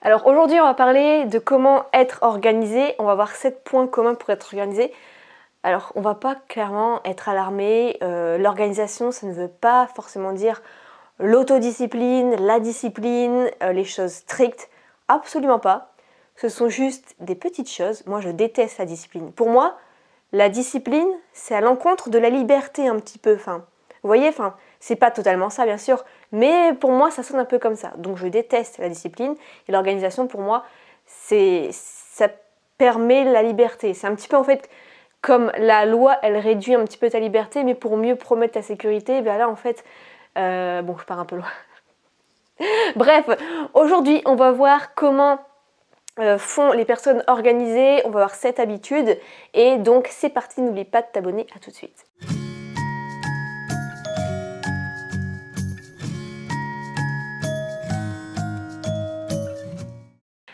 Alors aujourd'hui, on va parler de comment être organisé. On va voir 7 points communs pour être organisé. Alors, on va pas clairement être alarmé. L'organisation, ça ne veut pas forcément dire l'autodiscipline, la discipline, les choses strictes. Absolument pas. Ce sont juste des petites choses. Moi, je déteste la discipline. Pour moi, la discipline, c'est à l'encontre de la liberté un petit peu. Enfin, vous voyez, c'est pas totalement ça, bien sûr. Mais pour moi, ça sonne un peu comme ça. Donc, je déteste la discipline. Et l'organisation, pour moi, ça permet la liberté. C'est un petit peu, en fait, comme la loi, elle réduit un petit peu ta liberté, mais pour mieux promettre ta sécurité, ben là, en fait, bon, je pars un peu loin. Bref, aujourd'hui, on va voir comment font les personnes organisées. On va voir 7 habitudes. Et donc, c'est parti. N'oublie pas de t'abonner. À tout de suite.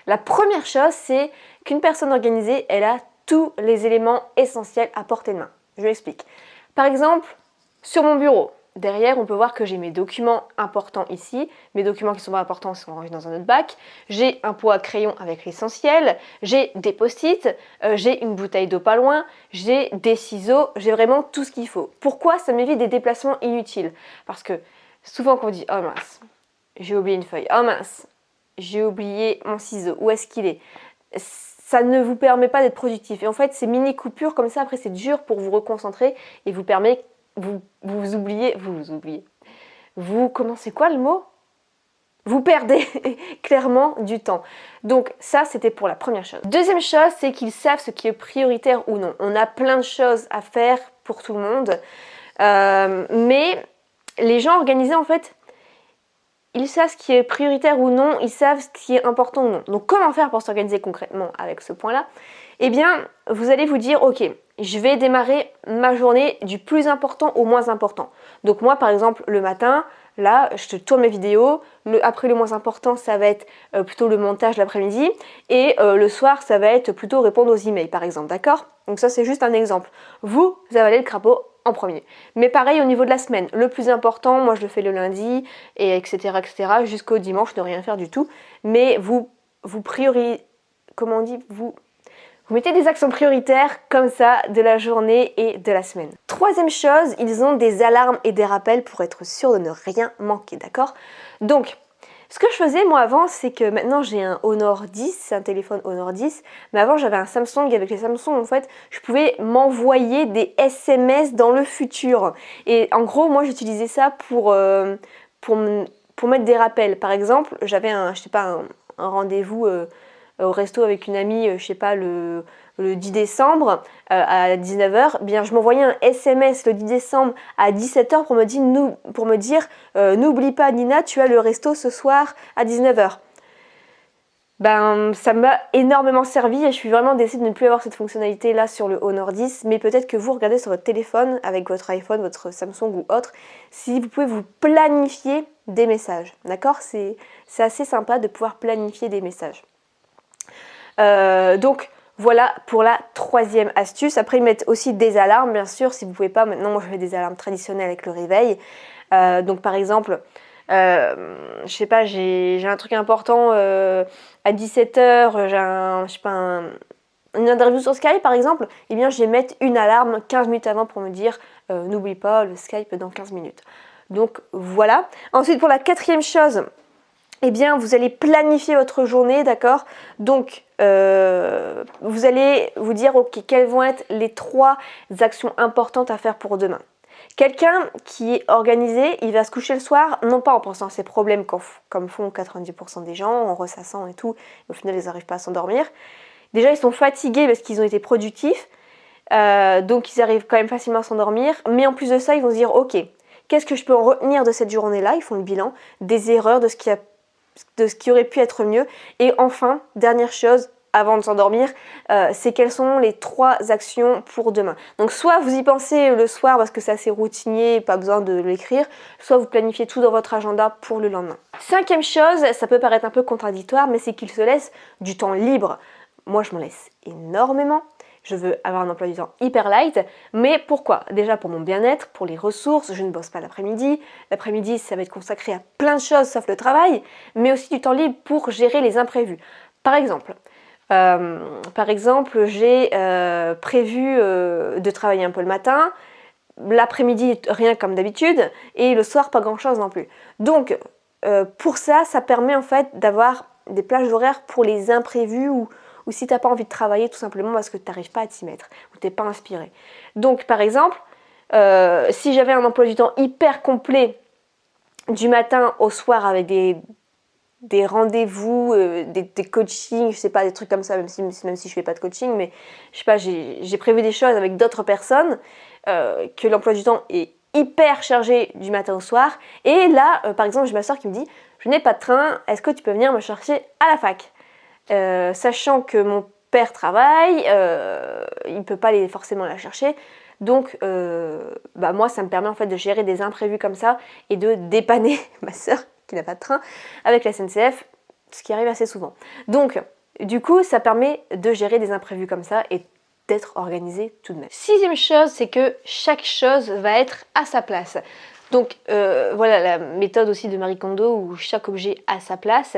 La première chose, c'est qu'une personne organisée, elle a tous les éléments essentiels à portée de main. Je m'explique. Par exemple, sur mon bureau, derrière, on peut voir que j'ai mes documents importants ici. Mes documents qui sont pas importants sont rangés dans un autre bac. J'ai un pot à crayon avec l'essentiel. J'ai des post-it. J'ai une bouteille d'eau pas loin. J'ai des ciseaux. J'ai vraiment tout ce qu'il faut. Pourquoi? Ça m'évite des déplacements inutiles. Parce que souvent, quand on dit « Oh mince, j'ai oublié une feuille. Oh mince, j'ai oublié mon ciseau. Où est-ce qu'il est ?» Ça ne vous permet pas d'être productif. Et en fait, ces mini coupures comme ça, après, c'est dur pour vous reconcentrer et vous permet vous oubliez. C'est quoi le mot? Vous perdez clairement du temps. Donc ça, c'était pour la première chose. Deuxième chose, c'est qu'ils savent ce qui est prioritaire ou non. On a plein de choses à faire pour tout le monde. Mais les gens organisés, en fait, ils savent ce qui est prioritaire ou non, ils savent ce qui est important ou non. Donc comment faire pour s'organiser concrètement avec ce point-là? Eh bien, vous allez vous dire, ok, je vais démarrer ma journée du plus important au moins important. Donc moi, par exemple, le matin, là, je te tourne mes vidéos. Après le moins important, ça va être plutôt le montage l'après-midi. Et le soir, ça va être plutôt répondre aux emails, par exemple, d'accord? Donc ça, c'est juste un exemple. Vous avalez le crapaud en premier. Mais pareil au niveau de la semaine. Le plus important, moi je le fais le lundi, et etc. jusqu'au dimanche, ne rien faire du tout. Mais vous priorisez, comment on dit, vous mettez des actions prioritaires comme ça de la journée et de la semaine. Troisième chose, ils ont des alarmes et des rappels pour être sûr de ne rien manquer, d'accord? Donc, ce que je faisais moi avant, c'est que maintenant j'ai un Honor 10, c'est un téléphone Honor 10, mais avant j'avais un Samsung, avec les Samsung en fait, je pouvais m'envoyer des SMS dans le futur. Et en gros, moi j'utilisais ça pour mettre des rappels. Par exemple, j'avais un rendez-vous au resto avec une amie, je sais pas, le 10 décembre à 19h, bien je m'envoyais un SMS le 10 décembre à 17h pour me dire n'oublie pas Nina, tu as le resto ce soir à 19h. Ben, ça m'a énormément servi et je suis vraiment décidée de ne plus avoir cette fonctionnalité là sur le Honor 10, mais peut-être que vous regardez sur votre téléphone avec votre iPhone, votre Samsung ou autre, si vous pouvez vous planifier des messages, d'accord? C'est assez sympa de pouvoir planifier des messages. Donc voilà pour la troisième astuce. Après ils mettent aussi des alarmes bien sûr si vous pouvez pas. Maintenant moi je fais des alarmes traditionnelles avec le réveil. Donc par exemple je sais pas, j'ai un truc important à 17h, j'ai une interview sur Skype par exemple, et bien je vais mettre une alarme 15 minutes avant pour me dire n'oublie pas le Skype dans 15 minutes. Donc voilà. Ensuite pour la quatrième chose, eh bien, vous allez planifier votre journée, d'accord? Donc, vous allez vous dire, ok, quelles vont être les 3 actions importantes à faire pour demain. Quelqu'un qui est organisé, il va se coucher le soir, non pas en pensant à ses problèmes comme font 90% des gens, en ressassant et tout, et au final, ils n'arrivent pas à s'endormir. Déjà, ils sont fatigués parce qu'ils ont été productifs, donc ils arrivent quand même facilement à s'endormir. Mais en plus de ça, ils vont se dire, ok, qu'est-ce que je peux en retenir de cette journée-là? Ils font le bilan des erreurs, de ce qui aurait pu être mieux. Et enfin, dernière chose, avant de s'endormir, c'est quelles sont les 3 actions pour demain. Donc soit vous y pensez le soir parce que c'est assez routinier, pas besoin de l'écrire, soit vous planifiez tout dans votre agenda pour le lendemain. Cinquième chose, ça peut paraître un peu contradictoire, mais c'est qu'il se laisse du temps libre. Moi je m'en laisse énormément. je veux avoir un emploi du temps hyper light. Mais pourquoi? Déjà pour mon bien-être, pour les ressources, je ne bosse pas l'après-midi. L'après-midi, ça va être consacré à plein de choses sauf le travail, mais aussi du temps libre pour gérer les imprévus. Par exemple, j'ai prévu de travailler un peu le matin, l'après-midi rien comme d'habitude, et le soir pas grand-chose non plus. Donc pour ça permet en fait d'avoir des plages horaires pour les imprévus ou si tu n'as pas envie de travailler tout simplement parce que tu n'arrives pas à t'y mettre ou tu n'es pas inspiré. Donc par exemple, si j'avais un emploi du temps hyper complet du matin au soir avec des rendez-vous, des coachings, je sais pas, des trucs comme ça, même si je fais pas de coaching, mais je sais pas, j'ai prévu des choses avec d'autres personnes, que l'emploi du temps est hyper chargé du matin au soir, et là, par exemple, j'ai ma soeur qui me dit, je n'ai pas de train, est-ce que tu peux venir me chercher à la fac? Sachant que mon père travaille, il ne peut pas aller forcément la chercher, donc moi ça me permet en fait de gérer des imprévus comme ça et de dépanner ma soeur qui n'a pas de train avec la SNCF, ce qui arrive assez souvent. Donc du coup ça permet de gérer des imprévus comme ça et d'être organisé tout de même. Sixième chose, c'est que chaque chose va être à sa place. Donc voilà la méthode aussi de Marie Kondo où chaque objet a sa place.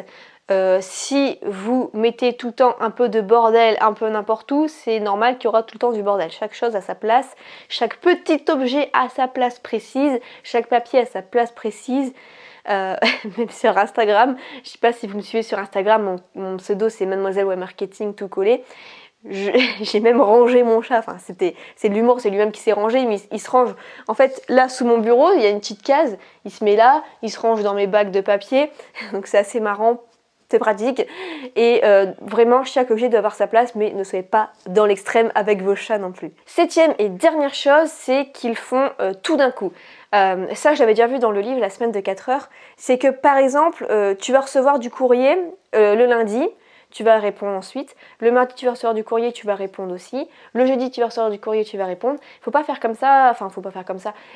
Si vous mettez tout le temps un peu de bordel, un peu n'importe où, c'est normal qu'il y aura tout le temps du bordel. Chaque chose a sa place, chaque petit objet a sa place précise, chaque papier a sa place précise. Même sur Instagram, je sais pas si vous me suivez sur Instagram, mon pseudo c'est Mademoiselle Web Marketing tout collé. J'ai même rangé mon chat, enfin c'est de l'humour, c'est lui-même qui s'est rangé, mais il se range. En fait, là sous mon bureau, il y a une petite case, il se met là, il se range dans mes bacs de papier, donc c'est assez marrant, c'est pratique. Et vraiment, chaque objet doit avoir sa place, mais ne soyez pas dans l'extrême avec vos chats non plus. Septième et dernière chose, c'est qu'ils font tout d'un coup. Ça, je l'avais déjà vu dans le livre La semaine de 4 heures. C'est que par exemple, tu vas recevoir du courrier le lundi, tu vas répondre ensuite. Le mardi, tu vas recevoir du courrier, tu vas répondre aussi. Le jeudi, tu vas recevoir du courrier, tu vas répondre. Faut pas faire comme ça,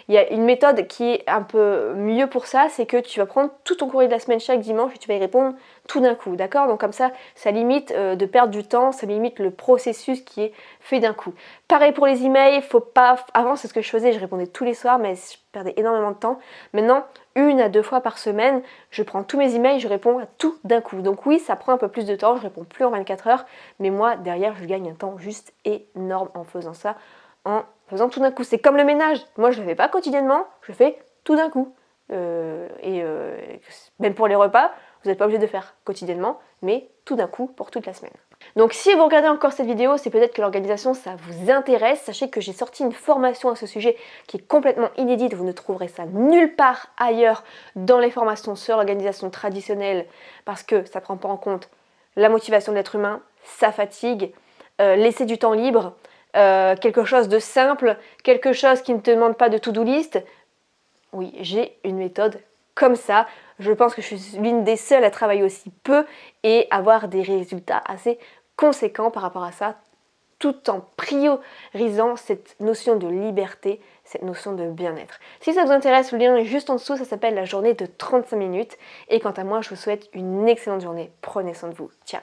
Il y a une méthode qui est un peu mieux pour ça, c'est que tu vas prendre tout ton courrier de la semaine chaque dimanche et tu vas y répondre tout d'un coup, d'accord? Donc comme ça limite de perdre du temps, ça limite le processus qui est fait d'un coup. Pareil pour les emails, faut pas... Avant, c'est ce que je faisais, je répondais tous les soirs, mais je perdais énormément de temps. Maintenant, 1 à 2 fois par semaine, je prends tous mes emails, je réponds à tout d'un coup. Donc oui, ça prend un peu plus de temps, je réponds plus en 24 heures, mais moi, derrière, je gagne un temps juste énorme en faisant ça, en faisant tout d'un coup. C'est comme le ménage. Moi, je le fais pas quotidiennement, je fais tout d'un coup. Même pour les repas, vous n'êtes pas obligé de faire quotidiennement, mais tout d'un coup pour toute la semaine. Donc si vous regardez encore cette vidéo, c'est peut-être que l'organisation ça vous intéresse. Sachez que j'ai sorti une formation à ce sujet qui est complètement inédite. Vous ne trouverez ça nulle part ailleurs dans les formations sur l'organisation traditionnelle parce que ça ne prend pas en compte la motivation de l'être humain, sa fatigue, laisser du temps libre, quelque chose de simple, quelque chose qui ne te demande pas de to-do list. Oui, j'ai une méthode comme ça. Je pense que je suis l'une des seules à travailler aussi peu et avoir des résultats assez conséquents par rapport à ça, tout en priorisant cette notion de liberté, cette notion de bien-être. Si ça vous intéresse, le lien est juste en dessous, ça s'appelle la journée de 35 minutes. Et quant à moi, je vous souhaite une excellente journée. Prenez soin de vous. Ciao!